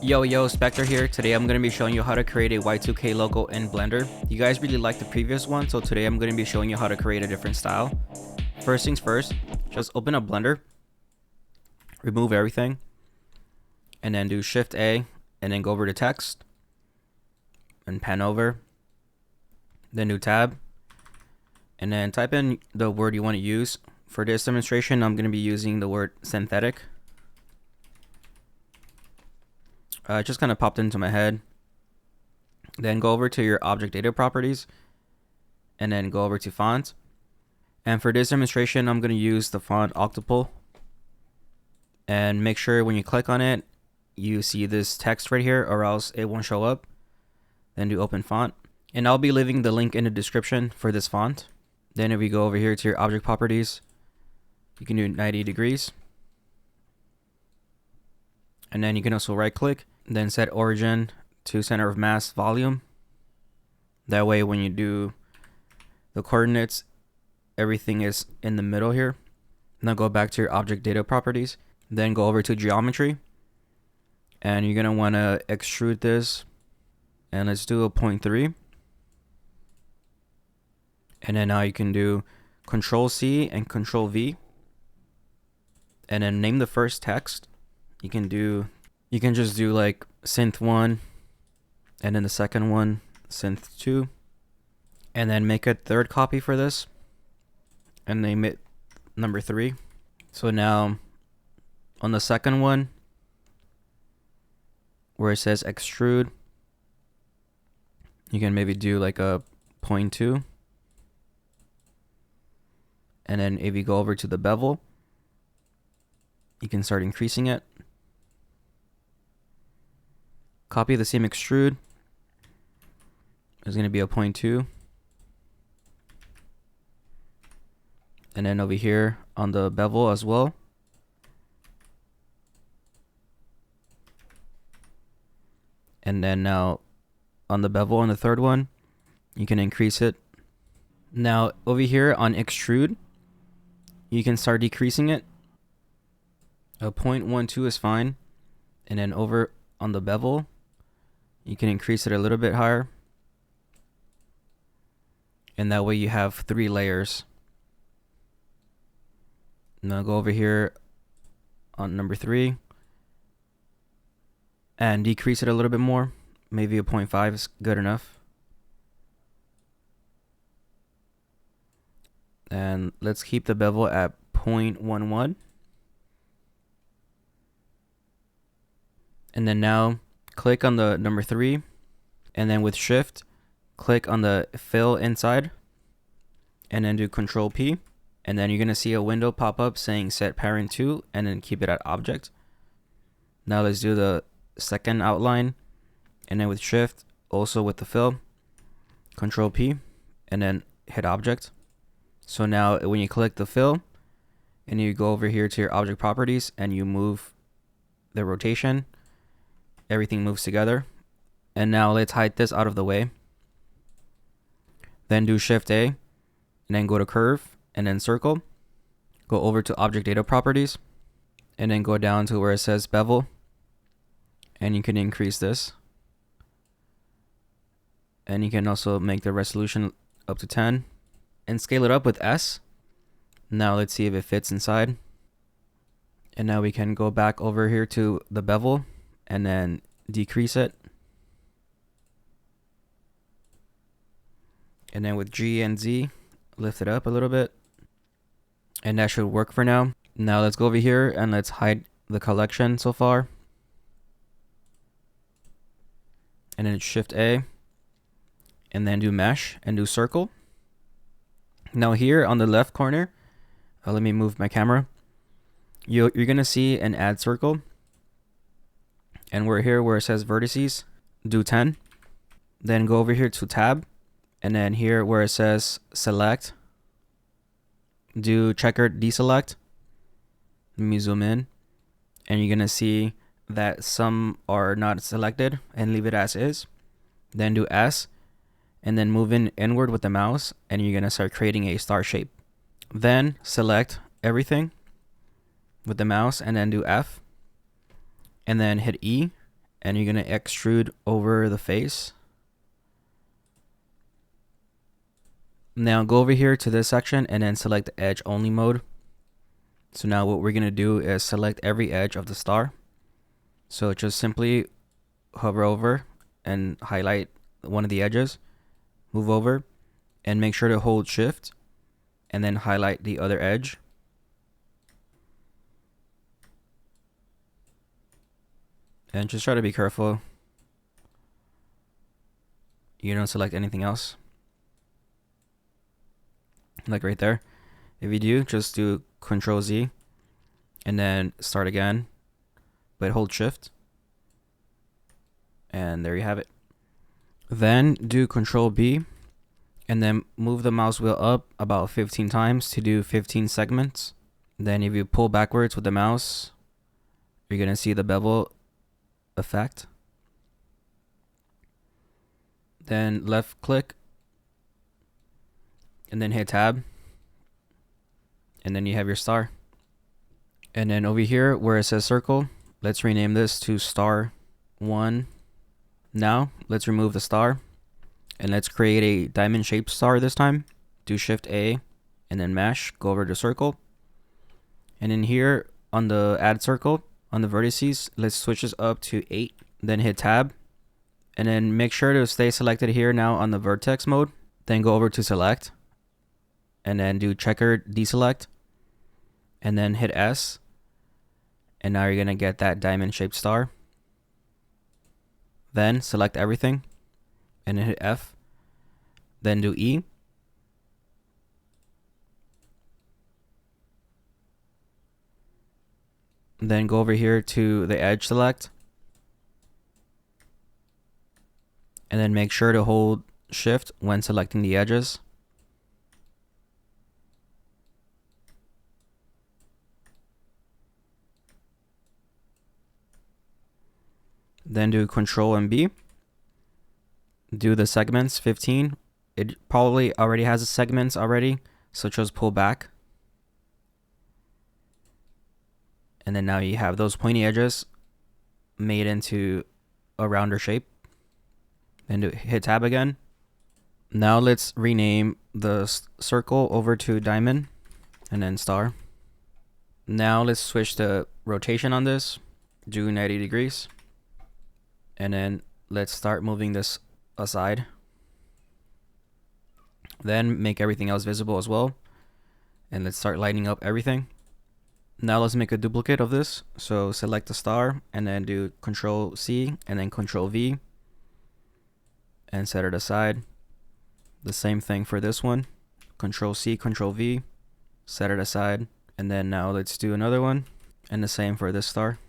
Yo, SPECTER here. Today I'm going to be showing you how to create a Y2K logo in Blender. You guys really liked the previous one, so today I'm going to be showing you how to create a different style. First things first, just open up Blender, remove everything, and then do Shift A, and then go over to text, and pan over, then do tab, and then type in the word you want to use. For this demonstration, I'm going to be using the word synthetic. It just kind of popped into my head. Then go over to your object data properties and then go over to font. And for this demonstration, I'm going to use the font Octuple. And make sure when you click on it, you see this text right here, or else it won't show up. Then do open font. And I'll be leaving the link in the description for this font. Then if we go over here to your object properties, you can do 90 degrees. And then you can also right click, then set origin to center of mass volume. That way when you do the coordinates, everything is in the middle here. Now go back to your object data properties, then go over to geometry. And you're gonna wanna extrude this, and let's do a 0.3. And then now you can do Control C and Control V. And then name the first text. You can just do like synth 1, and then the second one synth 2, and then make a third copy for this and name it number 3. So now on the second one where it says extrude, you can maybe do like a 0.2, and then if you go over to the bevel, you can start increasing it. Copy the same extrude. There's going to be a 0.2. And then over here on the bevel as well. And then now on the bevel on the third one, you can increase it. Now over here on extrude, you can start decreasing it. A 0.12 is fine. And then over on the bevel, you can increase it a little bit higher. And that way you have 3 layers. Now go over here on number 3 and decrease it a little bit more. Maybe a 0.5 is good enough. And let's keep the bevel at 0.11. And then now click on the number 3, and then with shift click on the fill inside, and then do Control P, and then you're gonna see a window pop up saying set parent to, and then keep it at object. Now let's do the second outline, and then with shift, also with the fill, Control P, and then hit object. So now when you click the fill and you go over here to your object properties and you move the rotation, everything moves together. And now let's hide this out of the way. Then do Shift A, and then go to curve, and then circle. Go over to object data properties, and then go down to where it says bevel, and you can increase this. And you can also make the resolution up to 10 and scale it up with S. Now let's see if it fits inside. And now we can go back over here to the bevel and then decrease it. And then with G and Z, lift it up a little bit. And that should work for now. Now let's go over here and let's hide the collection so far. And then Shift A, and then do mesh and do circle. Now here on the left corner, let me move my camera. You're gonna see an add circle. And we're here where it says vertices, do 10. Then go over here to tab, and then here where it says select, do checkered deselect. Let me zoom in, and you're gonna see that some are not selected, and leave it as is. Then do S, and then move inward with the mouse, and you're gonna start creating a star shape. Then select everything with the mouse, and then do F, and then hit E, and you're going to extrude over the face. Now go over here to this section and then select the edge only mode. So now what we're going to do is select every edge of the star. So just simply hover over and highlight one of the edges, move over, and make sure to hold shift and then highlight the other edge. And just try to be careful you don't select anything else, like right there. If you do, just do Control Z and then start again, but hold shift, and there you have it. Then do Control B and then move the mouse wheel up about 15 times to do 15 segments. Then if you pull backwards with the mouse, you're gonna see the bevel effect. Then left click and then hit tab, and then you have your star. And then over here where it says circle, let's rename this to star 1. Now let's remove the star and let's create a diamond shaped star this time. Do Shift A and then mesh, go over to circle, and in here on the add circle on the vertices, let's switch this up to 8, then hit tab, and then make sure to stay selected here now on the vertex mode. Then go over to select and then do checkered deselect and then hit S, and now you're gonna get that diamond shaped star. Then select everything and then hit F, then do E, then go over here to the edge select and then make sure to hold shift when selecting the edges. Then do Control and B. Do the segments 15. It probably already has the segments already, so just pull back. And then now you have those pointy edges made into a rounder shape. Then hit tab again. Now let's rename the circle over to diamond and then star. Now let's switch the rotation on this. Do 90 degrees. And then let's start moving this aside. Then make everything else visible as well. And let's start lighting up everything. Now let's make a duplicate of this. So select the star and then do Control C and then Control V and set it aside. The same thing for this one. Control C, Control V, set it aside. And then now let's do another one and the same for this star.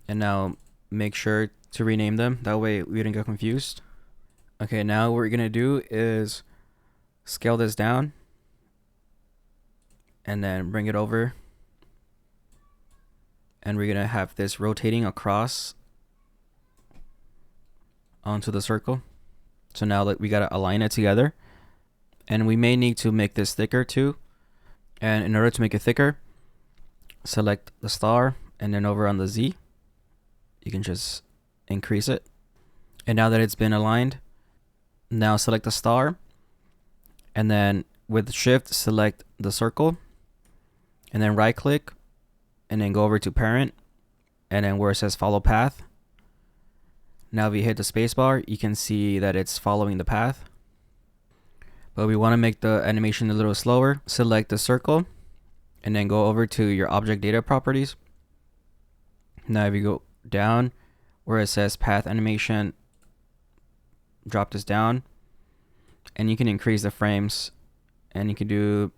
And now make sure to rename them, that way we didn't get confused. Okay, now what we're gonna do is scale this down and then bring it over, and we're gonna have this rotating across onto the circle. So now that we gotta align it together, and we may need to make this thicker too. And in order to make it thicker, select the star and then over on the Z, you can just increase it. And now that it's been aligned, now select the star and then with shift select the circle and then right click and then go over to parent and then where it says follow path. Now if you hit the spacebar, you can see that it's following the path, but we want to make the animation a little slower. Select the circle and then go over to your object data properties. Now if you go down where it says path animation, drop this down and you can increase the frames and you can do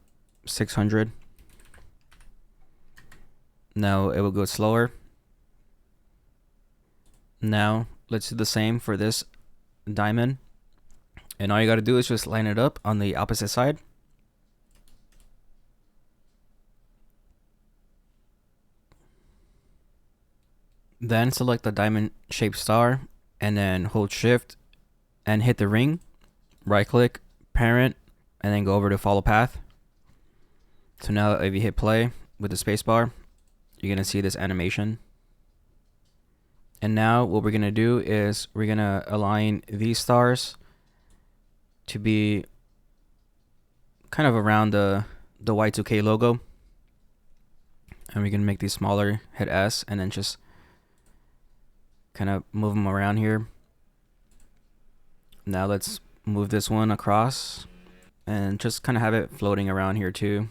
600. Now it will go slower. Now let's do the same for this diamond, and all you got to do is just line it up on the opposite side. Then select the diamond shaped star and then hold shift and hit the ring, right click, parent, and then go over to follow path. So now if you hit play with the spacebar, you're gonna see this animation. And now what we're gonna do is we're gonna align these stars to be kind of around the Y2K logo. And we're gonna make these smaller, hit S, and then just kind of move them around here. Now let's move this one across and just kind of have it floating around here too.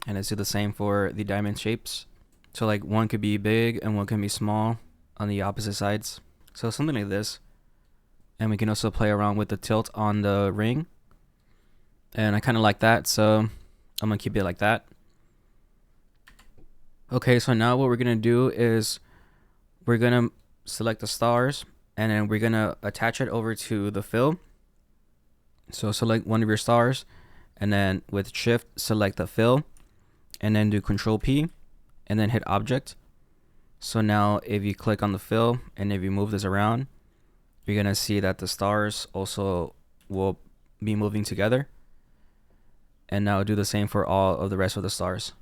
And let's do the same for the diamond shapes. So like one could be big and one can be small on the opposite sides. So something like this. And we can also play around with the tilt on the ring. And I kind of like that, so I'm gonna keep it like that. Okay, so now what we're gonna do is we're gonna select the stars and then we're gonna attach it over to the fill. So select one of your stars and then with shift select the fill and then do Control P and then hit object. So now if you click on the fill and if you move this around, you're gonna see that the stars also will be moving together. And now do the same for all of the rest of the stars.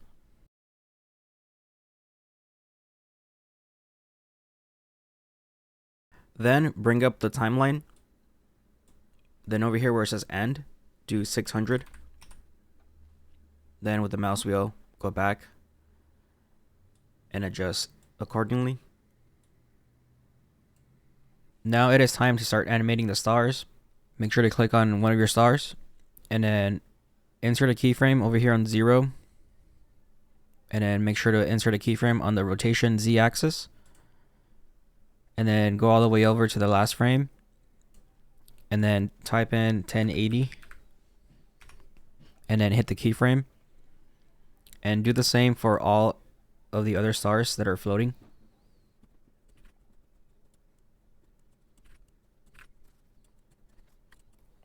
Then bring up the timeline. Then over here where it says end, do 600. Then with the mouse wheel, go back and adjust accordingly. Now it is time to start animating the stars. Make sure to click on one of your stars and then insert a keyframe over here on 0. And then make sure to insert a keyframe on the rotation Z axis. And then go all the way over to the last frame. And then type in 1080. And then hit the keyframe. And do the same for all of the other stars that are floating.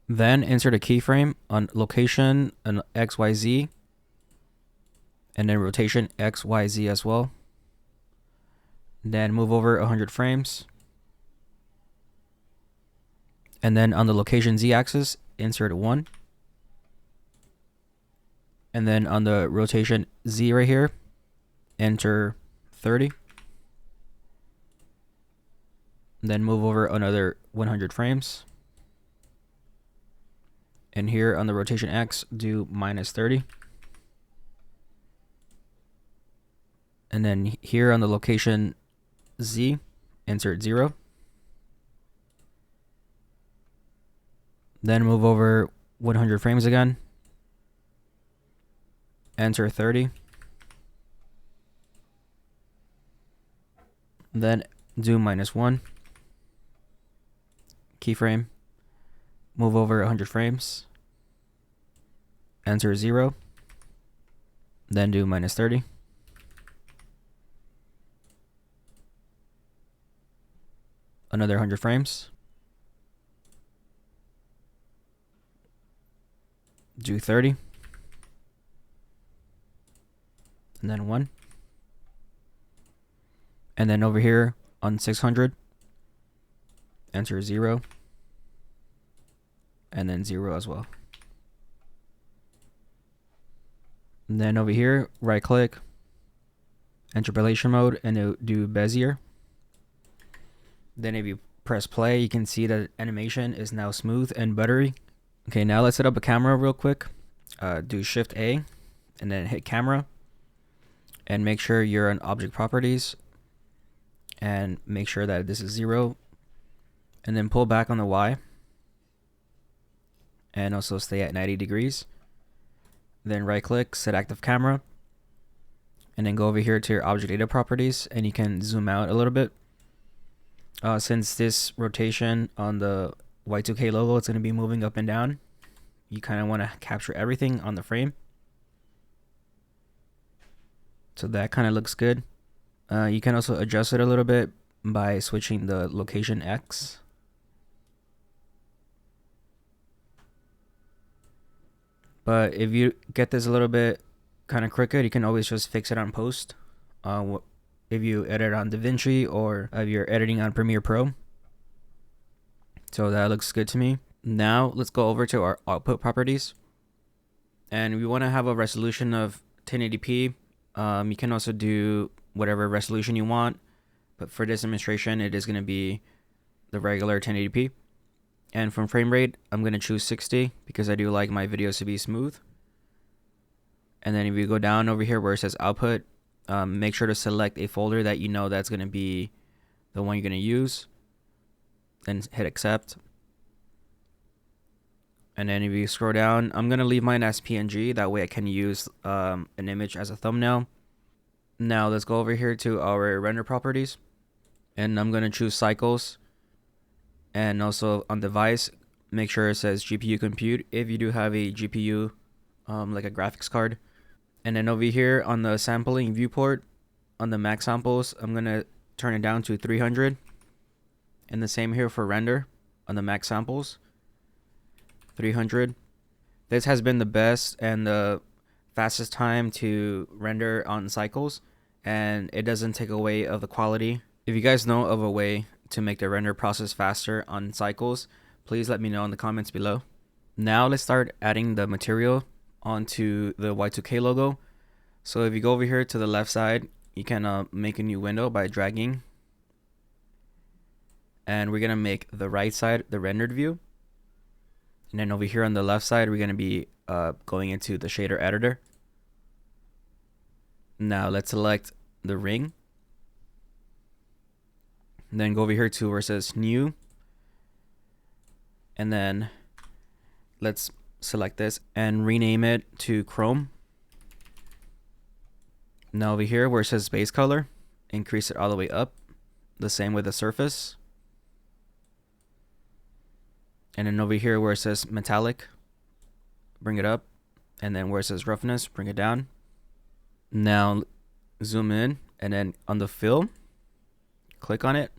Then insert a keyframe on location and XYZ. And then rotation XYZ as well. Then move over 100 frames. And then on the location Z axis, insert 1. And then on the rotation Z right here, enter 30. Then move over another 100 frames. And here on the rotation X, do -30. And then here on the location Z, insert 0. Then move over 100 frames again. Enter 30. Then do -1. Keyframe. Move over 100 frames. Enter 0. Then do -30. Another 100 frames. Do 30. And then 1. And then over here on 600, enter 0. And then 0 as well. And then over here, right click, interpolation mode, and do Bezier. Then if you press play, you can see that animation is now smooth and buttery. Okay, now let's set up a camera real quick. Do Shift A and then hit camera. And make sure you're on object properties. And make sure that this is 0. And then pull back on the Y. And also stay at 90 degrees. Then right click, set active camera. And then go over here to your object data properties. And you can zoom out a little bit. Since this rotation on the Y2K logo, it's going to be moving up and down. You kind of want to capture everything on the frame. So that kind of looks good. You can also adjust it a little bit by switching the location X. But if you get this a little bit kind of crooked, you can always just fix it on post. If you edit on DaVinci or if you're editing on Premiere Pro. So that looks good to me. Now let's go over to our output properties. And we want to have a resolution of 1080p. You can also do whatever resolution you want, but for this demonstration, it is going to be the regular 1080p. And from frame rate, I'm going to choose 60 because I do like my videos to be smooth. And then if you go down over here where it says output, make sure to select a folder that you know that's going to be the one you're going to use. Then hit accept. And then if you scroll down, I'm going to leave mine as PNG. That way I can use an image as a thumbnail. Now let's go over here to our render properties. And I'm going to choose cycles. And also on device, make sure it says GPU compute if you do have a GPU, like a graphics card. And then over here on the sampling viewport, on the max samples, I'm going to turn it down to 300. And the same here for render on the max samples, 300. This has been the best and the fastest time to render on cycles, and it doesn't take away of the quality. If you guys know of a way to make the render process faster on cycles, please let me know in the comments below. Now let's start adding the material onto the Y2K logo. So if you go over here to the left side, you can make a new window by dragging. And we're going to make the right side the rendered view. And then over here on the left side, we're going to be going into the shader editor. Now let's select the ring. And then go over here to where it says new. And then let's select this and rename it to Chrome. Now over here where it says base color, increase it all the way up. The same with the surface. And then over here where it says metallic, bring it up. And then where it says roughness, bring it down. Now zoom in, and then on the fill, click on it.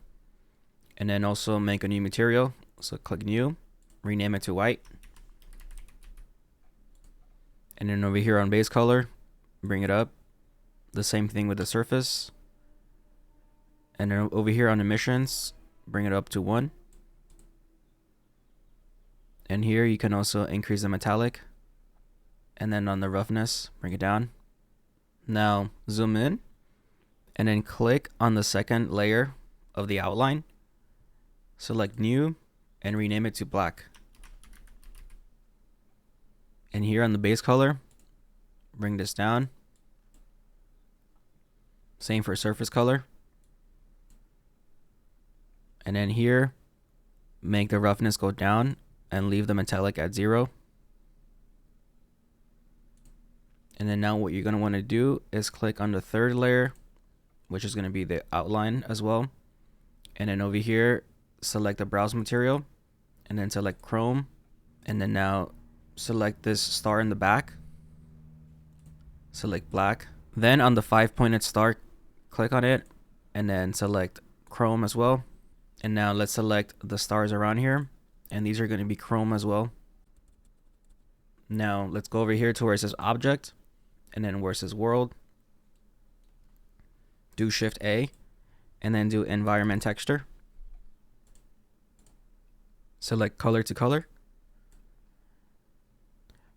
And then also make a new material. So click new, rename it to white. And then over here on base color, bring it up. The same thing with the surface. And then over here on emissions, bring it up to 1. And here you can also increase the metallic. And then on the roughness, bring it down. Now zoom in and then click on the second layer of the outline. Select new and rename it to black. And here on the base color, bring this down. Same for surface color. And then here, make the roughness go down and leave the metallic at 0. And then now what you're going to want to do is click on the third layer, which is going to be the outline as well. And then over here, select the browse material and then select Chrome. And then now select this star in the back. Select black. Then on the 5-pointed star, click on it and then select Chrome as well. And now let's select the stars around here. And these are going to be Chrome as well. Now let's go over here to where it says object. And then where it says world. Do Shift A. And then do environment texture. Select color to color.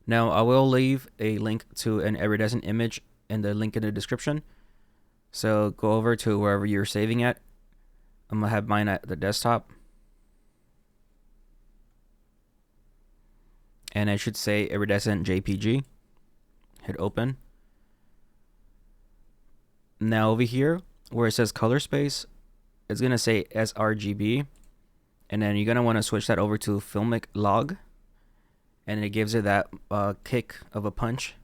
Now I will leave a link to an iridescent image in the link in the description. So go over to wherever you're saving at. I'm going to have mine at the desktop. And it should say iridescent JPG. Hit open. Now over here where it says color space, it's going to say sRGB. And then you're going to want to switch that over to filmic log. And it gives it that kick of a punch.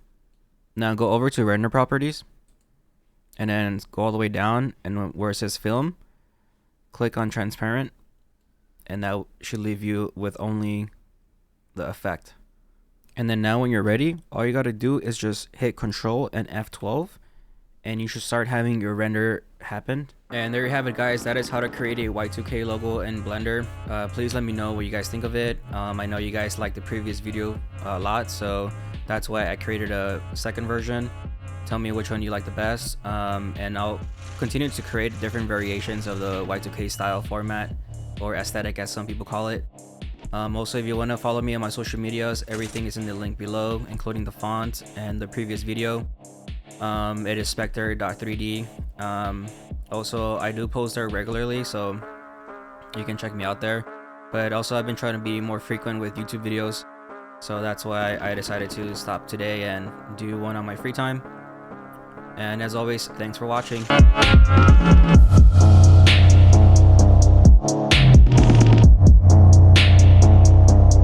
Now go over to render properties. And then go all the way down. And where it says film, click on transparent. And that should leave you with only the effect. And then now when you're ready, all you got to do is just hit Control and F12. And you should start having your render happen. And there you have it, guys. That is how to create a Y2K logo in Blender. Please let me know what you guys think of it. I know you guys liked the previous video a lot, so that's why I created a second version. Tell me which one you like the best, and I'll continue to create different variations of the Y2K style format, or aesthetic as some people call it. Also, if you want to follow me on my social medias, everything is in the link below, including the font and the previous video. It is specter.3d. Also, I do post there regularly, so you can check me out there. But also, I've been trying to be more frequent with YouTube videos, so that's why I decided to stop today and do one on my free time. And as always, thanks for watching.